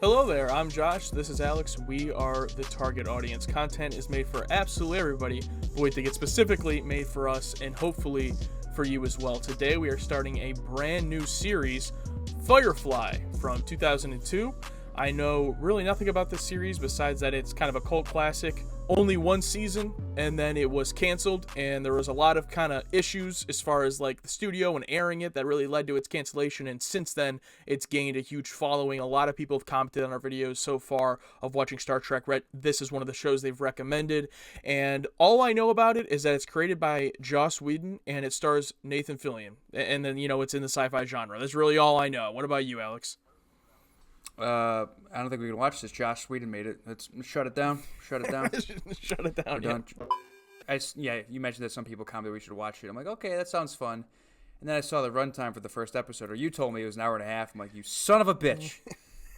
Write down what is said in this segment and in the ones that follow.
Hello there, I'm Josh, this is Alex, we are the target audience. Content is made for absolutely everybody, but we think it's specifically made for us and hopefully for you as well. Today we are starting a brand new series, Firefly, from 2002. I know really nothing about this series besides that it's kind of a cult classic. Only one season, and then it was canceled, and there was a lot of kind of issues as far as like the studio and airing it that really led to its cancellation, and since then it's gained a huge following. A lot of people have commented on our videos so far of watching Star Trek. This is one of the shows they've recommended, and all I know about it is that it's created by Joss Whedon, and it stars Nathan Fillion, and then, you know, it's in the sci-fi genre. That's really all I know. What about you, Alex? I don't think we can watch this. Josh Whedon made it. Let's shut it down. Shut it down. Shut it down. Yeah. You mentioned that some people commented we should watch it. I'm like, okay, that sounds fun. And then I saw the runtime for the first episode, or you told me it was an hour and a half. I'm like, you son of a bitch.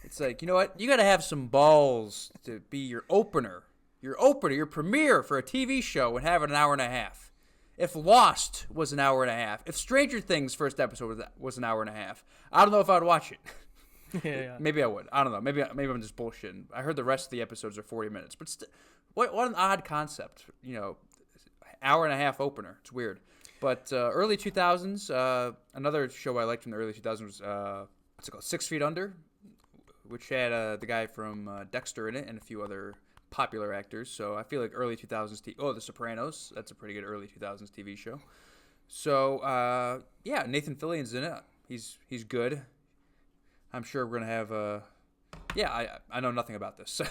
It's like, you know what? You got to have some balls to be your opener, your premiere for a TV show and have it an hour and a half. If Lost was an hour and a half, if Stranger Things' first episode was an hour and a half, I don't know if I'd watch it. Yeah. Maybe I would. I don't know. Maybe I'm just bullshitting. I heard the rest of the episodes are 40 minutes, but what an odd concept. You know, hour and a half opener. It's weird. But early 2000s, another show I liked from the early 2000s was what's it called? 6 Feet Under, which had the guy from Dexter in it and a few other popular actors. So I feel like early 2000s. The Sopranos. That's a pretty good early 2000s TV show. So yeah, Nathan Fillion's in it. He's good. I'm sure we're going to have I know nothing about this.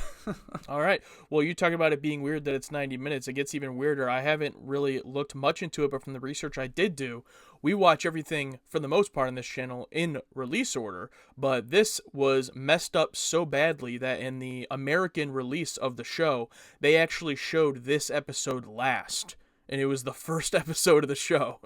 All right. Well, you talk about it being weird that it's 90 minutes. It gets even weirder. I haven't really looked much into it, but from the research I did do, we watch everything, for the most part, on this channel in release order. But this was messed up so badly that in the American release of the show, they actually showed this episode last. And it was the first episode of the show.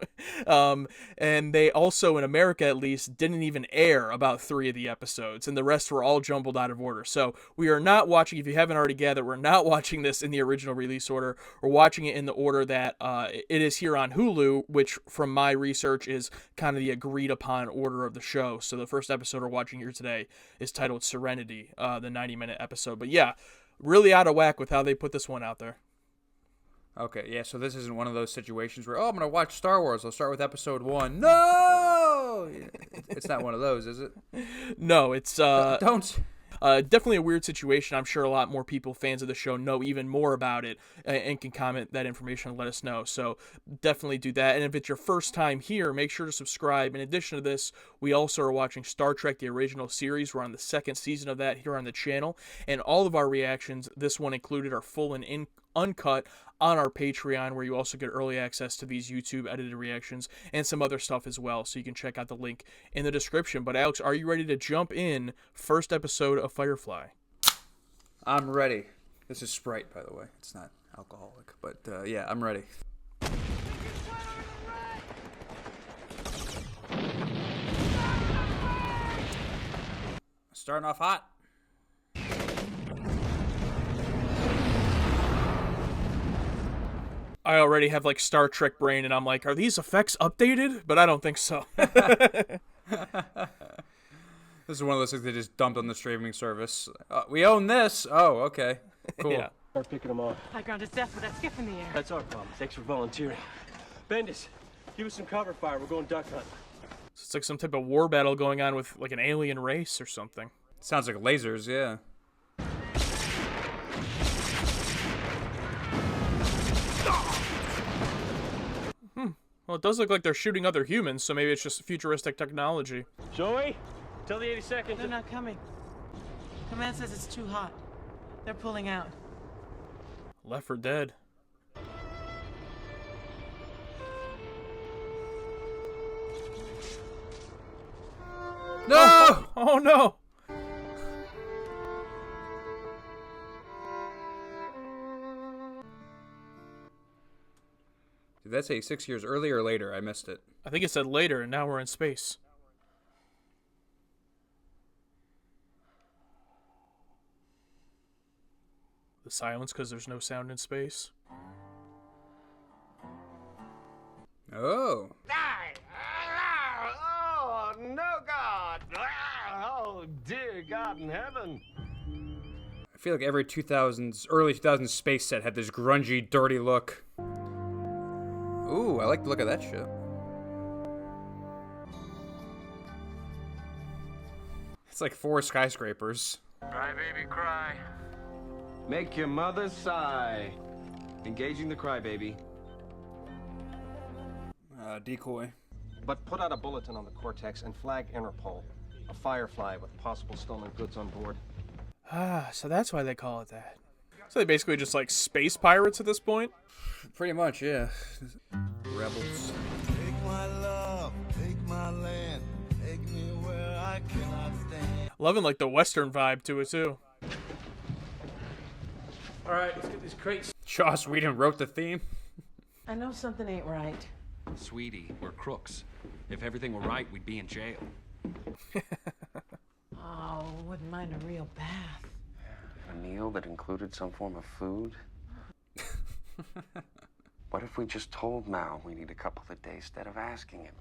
And they also, in America at least, didn't even air about 3 of the episodes. And the rest were all jumbled out of order. So we are not watching, if you haven't already gathered, we're not watching this in the original release order. We're watching it in the order that it is here on Hulu, which from my research is kind of the agreed upon order of the show. So the first episode we're watching here today is titled Serenity, the 90-minute episode. But yeah, really out of whack with how they put this one out there. Okay, yeah, so this isn't one of those situations where, I'm going to watch Star Wars. I'll start with episode 1. No! It's not one of those, is it? No, it's... Don't... Definitely a weird situation. I'm sure a lot more people, fans of the show, know even more about it and can comment that information and let us know. So definitely do that. And if it's your first time here, make sure to subscribe. In addition to this, we also are watching Star Trek, the original series. We're on the 2nd season of that here on the channel. And all of our reactions, this one included, are full and uncut on our Patreon, where you also get early access to these YouTube edited reactions and some other stuff as well. So you can check out the link in the description. But Alex, are you ready to jump in? First episode of Firefly. I'm ready. This is Sprite, by the way. It's not alcoholic, but yeah, I'm ready. Starting off hot. I already have like Star Trek brain, and I'm like, are these effects updated? But I don't think so. This is one of those things they just dumped on the streaming service. We own this. Oh, okay. Cool. Yeah. Start picking them off. High ground is death with that skiff in the air. That's our problem. Thanks for volunteering. Bendis, give us some cover fire. We're going duck hunt. It's like some type of war battle going on with like an alien race or something. Sounds like lasers, yeah. Well, it does look like they're shooting other humans, so maybe it's just futuristic technology. Joey, tell the 82nd. They're not coming. Command says it's too hot. They're pulling out. Left 4 Dead. No! Oh no! Did that say 6 years earlier or later? I missed it. I think it said later, and now we're in space. The silence because there's no sound in space. Oh. Die! Oh, no, God! Oh, Oh, dear God in heaven. I feel like every early 2000s space set had this grungy, dirty look. Ooh, I like the look of that shit. It's like 4 skyscrapers. Cry, baby, cry. Make your mother sigh. Engaging the crybaby. Decoy. But put out a bulletin on the Cortex and flag Interpol. A Firefly with possible stolen goods on board. Ah, so that's why they call it that. So they basically just like space pirates at this point? Pretty much, yeah. Rebels. Take my love, take my land, take me where I cannot stand. Loving like the Western vibe to it too. All right, let's get these crates. Joss Whedon wrote the theme. I know something ain't right. Sweetie, we're crooks. If everything were right, we'd be in jail. Oh, wouldn't mind a real bath. A meal that included some form of food? What if we just told Mal we need a couple of days instead of asking him?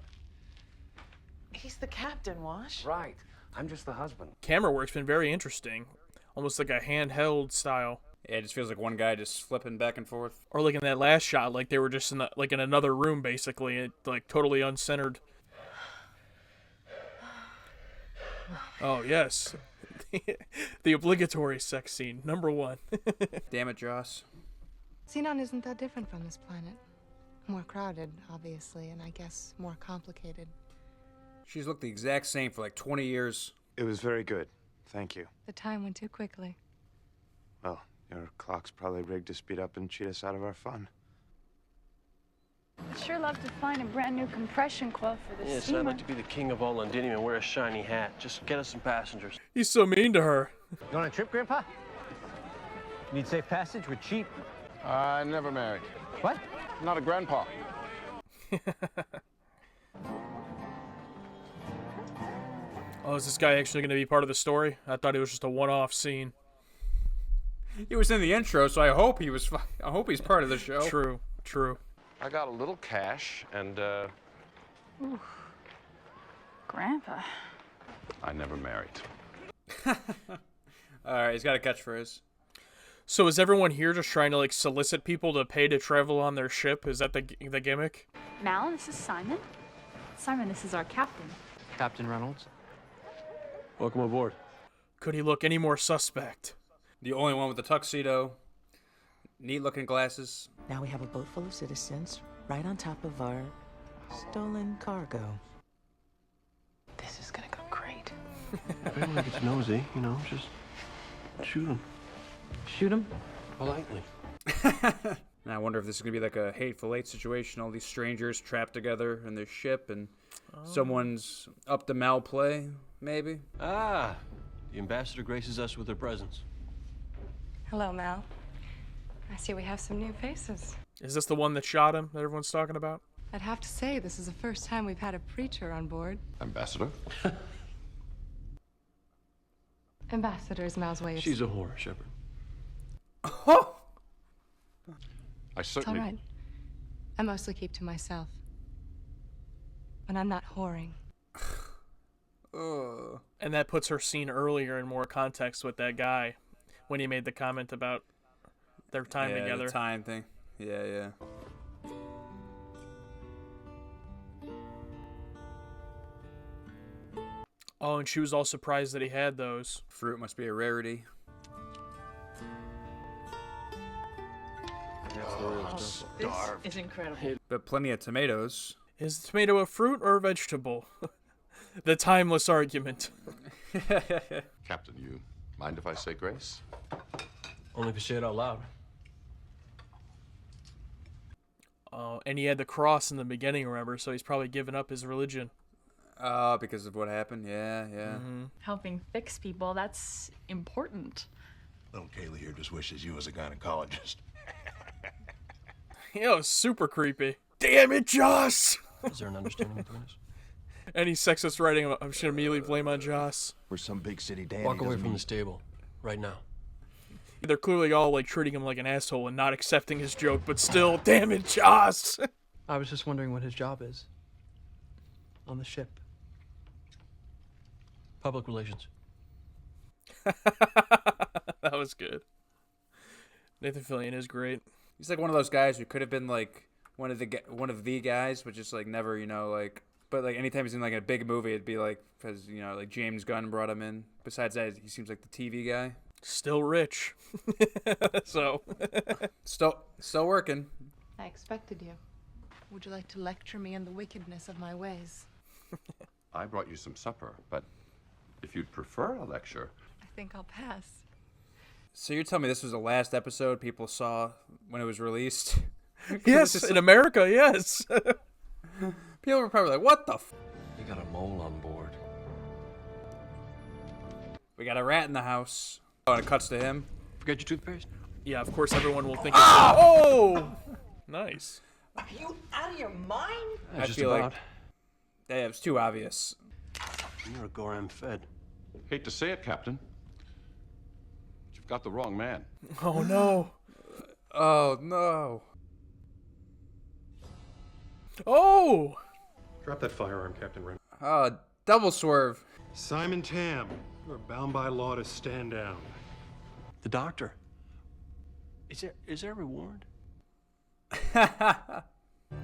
He's the captain, Wash. Right. I'm just the husband. Camera work's been very interesting. Almost like a handheld style. Yeah, it just feels like one guy just flipping back and forth. Or like in that last shot, like they were just in in another room basically, it, like totally uncentered. Oh yes, the obligatory sex scene number 1. Damn it, Joss. Xenon isn't that different from this planet. More crowded, obviously, and I guess more complicated. She's looked the exact same for like 20 years. It was very good. Thank you. The time went too quickly. Well, your clock's probably rigged to speed up and cheat us out of our fun. I'd sure love to find a brand new compression coil for this Yes, steamer. I'd like to be the king of all Londinium and wear a shiny hat. Just get us some passengers. He's so mean to her. You on a trip, Grandpa? Need safe passage? We're cheap. I never married. What? Not a grandpa. Oh, is this guy actually going to be part of the story? I thought it was just a one-off scene. He was in the intro, so I hope he's part of the show. True, true. I got a little cash, and, Ooh. Grandpa. I never married. Alright, he's got a catchphrase. So is everyone here just trying to like solicit people to pay to travel on their ship? Is that the gimmick? Mal, this is Simon. Simon, this is our captain. Captain Reynolds. Welcome aboard. Could he look any more suspect? The only one with the tuxedo. Neat looking glasses. Now we have a boat full of citizens right on top of our stolen cargo. This is gonna go great. If anyone gets nosy, just shoot them. Shoot him? Politely. And I wonder if this is going to be like a Hateful Eight situation. All these strangers trapped together in their ship and someone's up to Mal play, maybe? Ah, the ambassador graces us with her presence. Hello, Mal. I see we have some new faces. Is this the one that shot him that everyone's talking about? I'd have to say, this is the first time we've had a preacher on board. Ambassador? Ambassador is Mal's way of... She's a whore, Shepard. I It's all certainly... right. I mostly keep to myself. When I'm not whoring. And that puts her scene earlier in more context with that guy when he made the comment about their time together. The time thing. Yeah. Oh, and she was all surprised that he had those. Fruit must be a rarity. This is incredible. But plenty of tomatoes. Is the tomato a fruit or a vegetable? The timeless argument. Captain, you mind if I say grace? Only if you say it out loud. Oh, and he had the cross in the beginning, remember? So he's probably given up his religion. Because of what happened? Yeah. Mm-hmm. Helping fix people, that's important. Little Kaylee here just wishes you was a gynecologist. Yeah, it was super creepy. Damn it, Joss! Is there an understanding between us? Any sexist writing, I'm just gonna immediately blame on Joss. We're some big city dandy. Walk away from this table. Right now. They're clearly all like treating him like an asshole and not accepting his joke, but still, damn it, Joss! I was just wondering what his job is. On the ship. Public relations. That was good. Nathan Fillion is great. He's like one of those guys who could have been like one of the guys, but just like never, like. But like anytime he's in like a big movie, it'd be like because like James Gunn brought him in. Besides that, he seems like the TV guy. Still rich, so still working. I expected you. Would you like to lecture me on the wickedness of my ways? I brought you some supper, but if you'd prefer a lecture. I think I'll pass. So you're telling me this was the last episode people saw when it was released? Yes, in America, yes. People were probably like, what the f? You got a mole on board. We got a rat in the house. Oh, and it cuts to him. Forget your toothpaste? Yeah, of course everyone will think Oh! Nice. Are you out of your mind? I feel like it was too obvious. You're a Gorham Fed. Hate to say it, Captain. But you've got the wrong man. Oh, no. Oh, no. Oh! Drop that firearm, Captain Rim. Double swerve. Simon Tam, you are bound by law to stand down. The doctor. Is there a reward?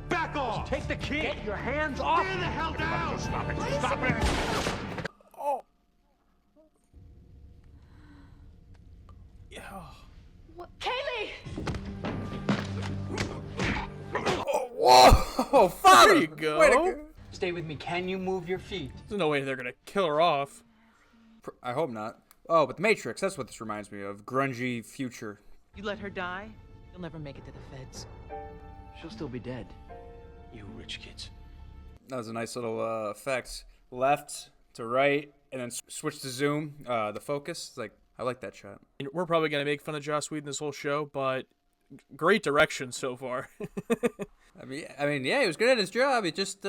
Back off! Take the key! Get your hands off! Stand the hell down! Stop it! Stop it! Oh. Yeah. What? Kaylee! Whoa! Father! There you go. Way to go. Stay with me. Can you move your feet? There's no way they're gonna kill her off. I hope not. Oh, but the Matrix, that's what this reminds me of. Grungy future. You let her die, you'll never make it to the feds. She'll still be dead. You rich kids. That was a nice little effect. Left to right, and then switch to zoom. The focus. It's like, I like that shot. We're probably gonna make fun of Joss Whedon this whole show, but great direction so far. I mean, yeah, he was good at his job. He just,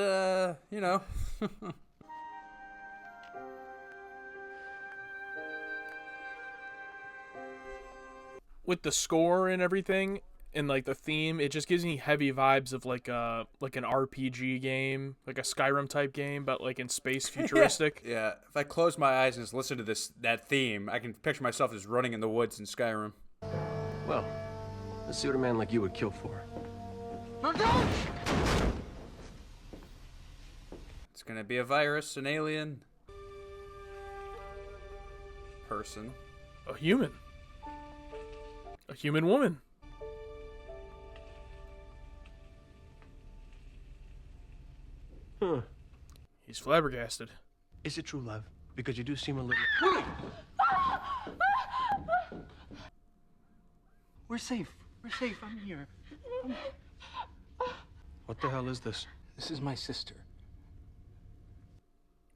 With the score and everything, and like the theme, it just gives me heavy vibes of like an RPG game, like a Skyrim type game, but like in space, futuristic. Yeah. If I close my eyes and just listen to that theme, I can picture myself just running in the woods in Skyrim. Well, let's see what a man like you would kill for. It's gonna be a virus, an alien, person, A human woman. Huh. He's flabbergasted. Is it true love? Because you do seem a little... We're safe. We're safe. I'm here. What the hell is this? This is my sister.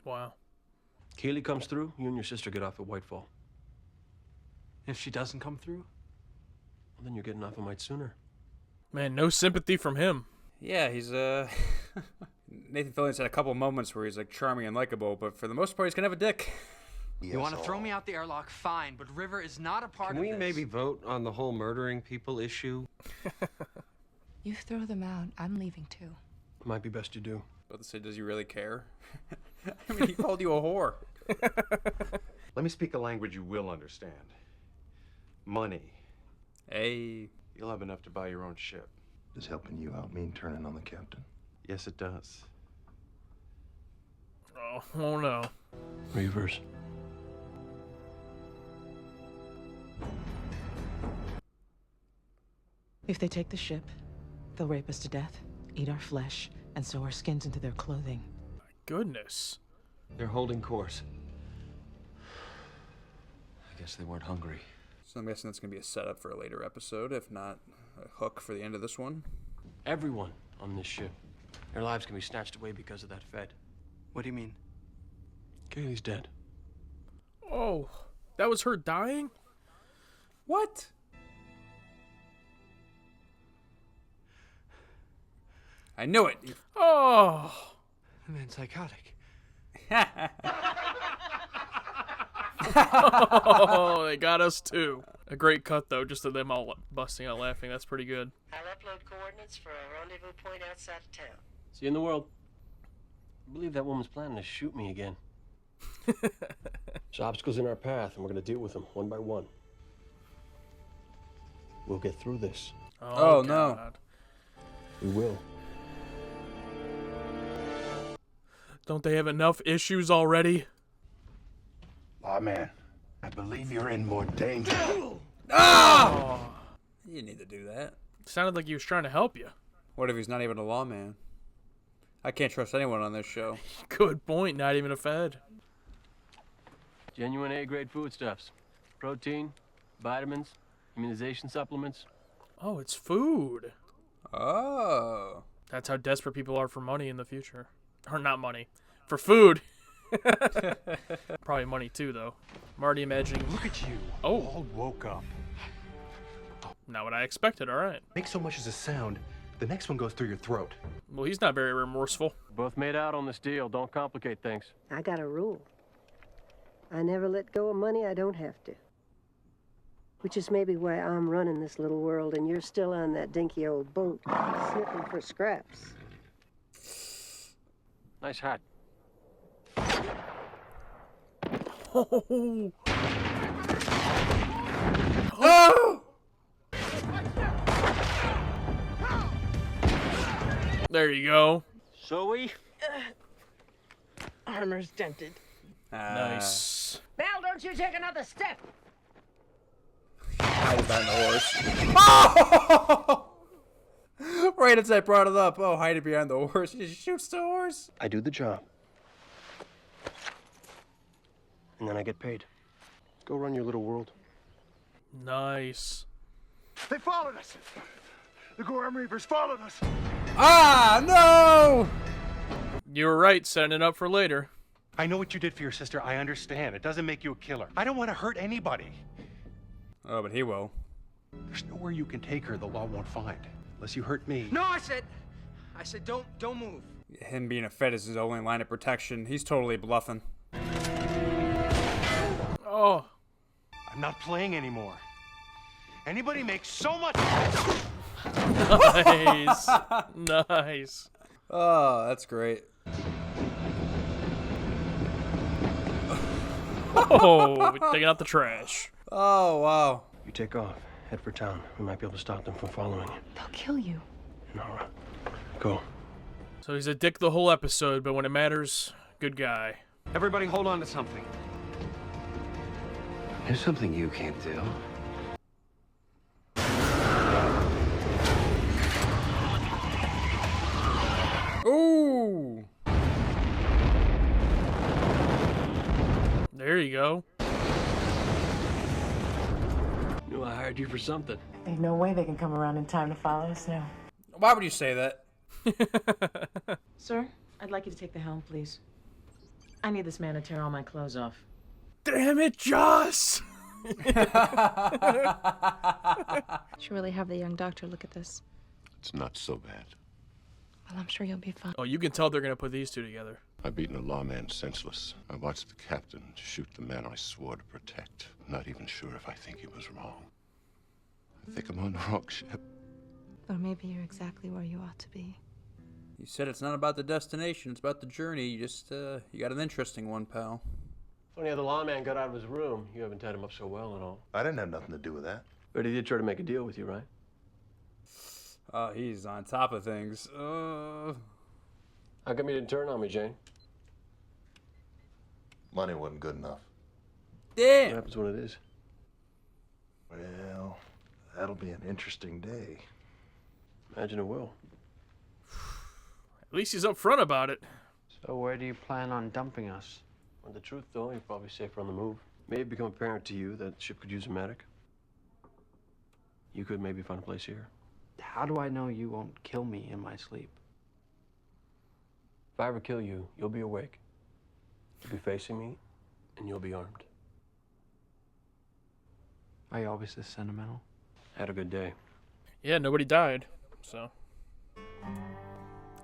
Wow. Keeley comes through, you and your sister get off at Whitefall. If she doesn't come through? Well, then you're getting off a mite sooner. Man, no sympathy from him. Yeah, he's Nathan Fillion's had a couple moments where he's like charming and likable, but for the most part, he's gonna have a dick. You want to throw me out the airlock? Fine, but River is not a part of this. Can we maybe vote on the whole murdering people issue? You throw them out, I'm leaving too. Might be best you do. About to say, does he really care? I mean, he called you a whore. Let me speak a language you will understand. Money. Hey. You'll have enough to buy your own ship. Does helping you out mean turning on the captain? Yes, it does. Oh no. Reavers. If they take the ship, they'll rape us to death, eat our flesh, and sew our skins into their clothing. Goodness. They're holding course. I guess they weren't hungry. So I'm guessing that's going to be a setup for a later episode, if not a hook for the end of this one. Everyone on this ship. Their lives can be snatched away because of that Fed. What do you mean? Kaylee's dead. Oh, that was her dying? What? I knew it. Oh. The man's psychotic. Oh, they got us too. A great cut though, just of them all busting out laughing. That's pretty good. I'll upload coordinates for a rendezvous point outside of town. See you in the world. I believe that woman's planning to shoot me again. There's obstacles in our path, and we're going to deal with them one by one. We'll get through this. Oh, no. God. We will. Don't they have enough issues already? Aw, man. I believe you're in more danger. Ah! You didn't need to do that. Sounded like he was trying to help you. What if he's not even a lawman? I can't trust anyone on this show. Good point. Not even a Fed. Genuine A-grade foodstuffs. Protein, vitamins, immunization supplements. Oh, it's food. Oh. That's how desperate people are for money in the future. Or not money. For food. Probably money too, though. I'm already imagining. Look at you. Oh. All woke up. Not what I expected, alright. Make so much as a sound, the next one goes through your throat. Well, he's not very remorseful. Both made out on this deal. Don't complicate things. I got a rule. I never let go of money I don't have to. Which is maybe why I'm running this little world and you're still on that dinky old boat, sniffing for scraps. Nice hat. Oh! Oh! There you go. So we? Armor's dented. Nice. Mel, don't you take another step. Hide behind the horse. Oh! Right as I brought it up. Oh, hide it behind the horse. He just shoots the horse. I do the job. And then I get paid. Go run your little world. Nice. They followed us. The Gorham Reapers followed us. Ah, no! You were right, setting it up for later. I know what you did for your sister. I understand. It doesn't make you a killer. I don't want to hurt anybody. Oh, but he will. There's nowhere you can take her the law won't find. Unless you hurt me. No, I said don't move. Him being a Fed is his only line of protection. He's totally bluffing. Oh. I'm not playing anymore. Anybody makes so much. Nice. Nice. Oh, that's great. Oh, taking out the trash. Oh, wow. You take off. Head for town. We might be able to stop them from following you. They'll kill you. Nora, go. So he's a dick the whole episode, but when it matters, good guy. Everybody hold on to something. There's something you can't do. Ooh. There you go. Knew I hired you for something. Ain't no way they can come around in time to follow us now. Why would you say that? Sir, I'd like you to take the helm, please. I need this man to tear all my clothes off. Damn it, Joss! Should really have the young doctor look at this. It's not so bad. Well, I'm sure you'll be fine. Oh, you can tell they're gonna put these two together. I've beaten a lawman senseless. I watched the captain shoot the man I swore to protect. I'm not even sure if I think he was wrong. I think I'm on the wrong ship. Or maybe you're exactly where you ought to be. You said it's not about the destination, it's about the journey. You just, you got an interesting one, pal. Funny how the lawman got out of his room. You haven't tied him up so well and all. I didn't have nothing to do with that. But he did try to make a deal with you, right? Oh, he's on top of things. How come you didn't turn on me, Jane? Money wasn't good enough. Damn. What happens when it is? Well, that'll be an interesting day. Imagine it will. At least he's upfront about it. So where do you plan on dumping us? Well, the truth, though, you're probably safer on the move. May it become apparent to you that the ship could use a medic. You could maybe find a place here. How do I know you won't kill me in my sleep? If I ever kill you, you'll be awake. You'll be facing me, and you'll be armed. Are you always this sentimental? Had a good day. Yeah, nobody died, so.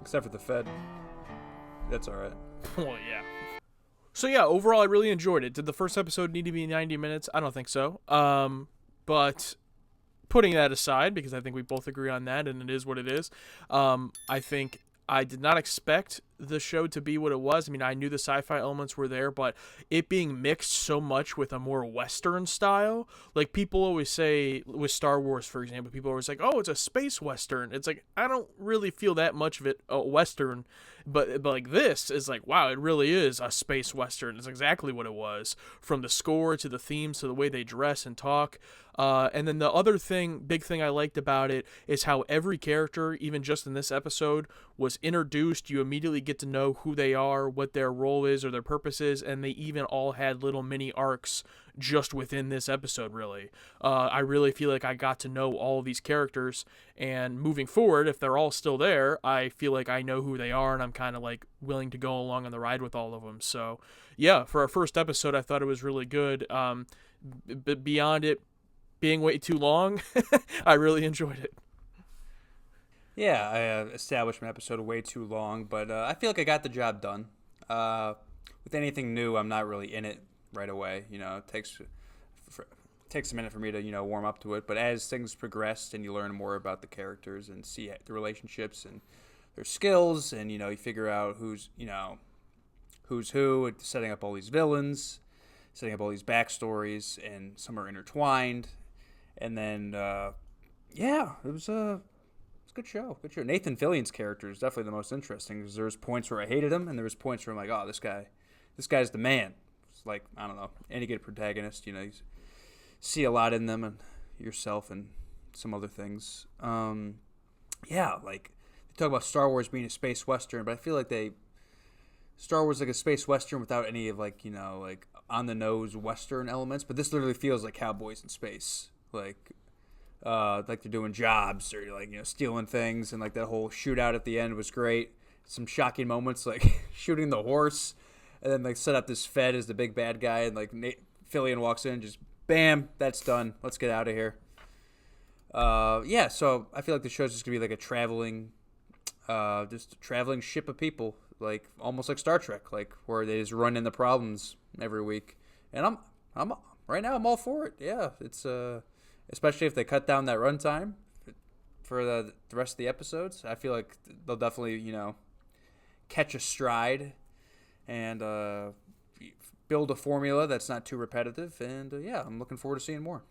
Except for the Fed. That's alright. Well, yeah. So yeah, overall I really enjoyed it. Did the first episode need to be 90 minutes? I don't think so. But putting that aside, because I think we both agree on that, and it is what it is, I think I did not expect the show to be what it was. I mean, I knew the sci-fi elements were there, but it being mixed so much with a more Western style, like people always say with Star Wars, for example, people are always like, oh, it's a space Western. It's like, I don't really feel that much of it Western, but like this is like, wow, it really is a space Western. It's exactly what it was, from the score to the themes to the way they dress and talk. And then the other big thing I liked about it is how every character, even just in this episode, was introduced. You immediately get to know who they are, what their role is or their purpose is, and they even all had little mini arcs just within this episode, really. I really feel like I got to know all of these characters, and moving forward, if they're all still there, I feel like I know who they are, and I'm kind of like willing to go along on the ride with all of them. So, yeah, for our first episode, I thought it was really good. But beyond it being way too long, I really enjoyed it. Yeah, I established my episode way too long, but I feel like I got the job done. With anything new, I'm not really in it right away. You know, it takes a minute for me to, you know, warm up to it. But as things progress and you learn more about the characters and see the relationships and their skills, and, you know, you figure out who's who, and setting up all these villains, setting up all these backstories, and some are intertwined. And then, yeah, it was a good show. Good show. Nathan Fillion's character is definitely the most interesting, because there's points where I hated him, and there was points where I'm like, oh, this guy's the man. It's like, I don't know, any good protagonist, you know, you see a lot in them and yourself and some other things. Yeah, like, they talk about Star Wars being a space Western, but I feel like Star Wars like a space Western without any of, like, you know, like on-the-nose Western elements, but this literally feels like cowboys in space. Like they're doing jobs, or, like, you know, stealing things, and like that whole shootout at the end was great. Some shocking moments, like shooting the horse, and then like set up this Fed as the big bad guy, and like Fillion walks in, just bam, that's done. Let's get out of here. Yeah, so I feel like the show's just gonna be like a traveling ship of people, like almost like Star Trek, like where they just run into problems every week. And I'm right now I'm all for it. Yeah, it's especially if they cut down that runtime for the rest of the episodes. I feel like they'll definitely, you know, catch a stride and build a formula that's not too repetitive. And yeah, I'm looking forward to seeing more.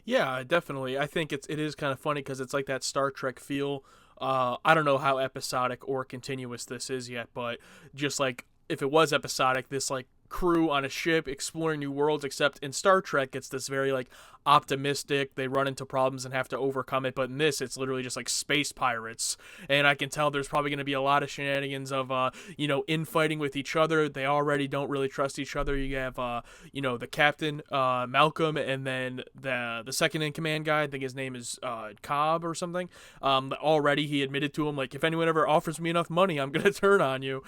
Yeah, definitely. I think it is kind of funny because it's like that Star Trek feel. I don't know how episodic or continuous this is yet, but just like if it was episodic, this like crew on a ship exploring new worlds, except in Star Trek it's this very like optimistic, they run into problems and have to overcome it, but in this it's literally just like space pirates, and I can tell there's probably going to be a lot of shenanigans of you know, infighting with each other. They already don't really trust each other. You have you know, the captain, Malcolm, and then the second in command guy, I think his name is Cobb or something. Already he admitted to him, like, if anyone ever offers me enough money, I'm gonna turn on you.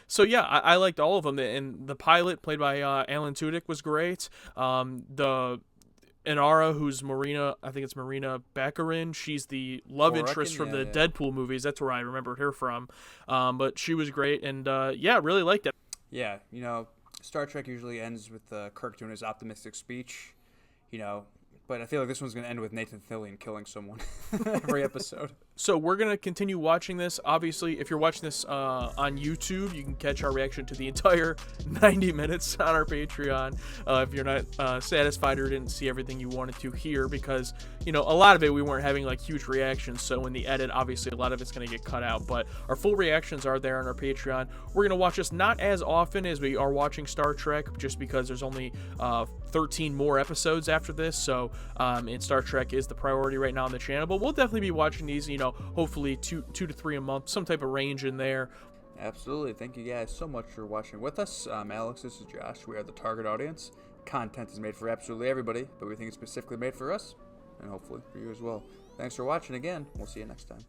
So yeah, I liked all of them, and the pilot played by Alan Tudyk was great. The Inara, who's Marina, I think it's Marina Baccarin. She's the love interest from the Deadpool movies. That's where I remembered her from. But she was great, and yeah, really liked it. Yeah, you know, Star Trek usually ends with Kirk doing his optimistic speech, you know, but I feel like this one's going to end with Nathan Fillion killing someone every episode. So we're going to continue watching this. Obviously, if you're watching this on YouTube, you can catch our reaction to the entire 90 minutes on our Patreon. If you're not satisfied or didn't see everything you wanted to hear, because, you know, a lot of it we weren't having like huge reactions. So in the edit, obviously a lot of it's going to get cut out, but our full reactions are there on our Patreon. We're going to watch this not as often as we are watching Star Trek, just because there's only 13 more episodes after this. So and Star Trek is the priority right now on the channel, but we'll definitely be watching these, you know, hopefully two to three a month, some type of range in there. Absolutely. Thank you guys so much for watching with us. Alex, this is Josh. We are the target audience. Content is made for absolutely everybody, but we think it's specifically made for us, and hopefully for you as well. Thanks for watching again. We'll see you next time.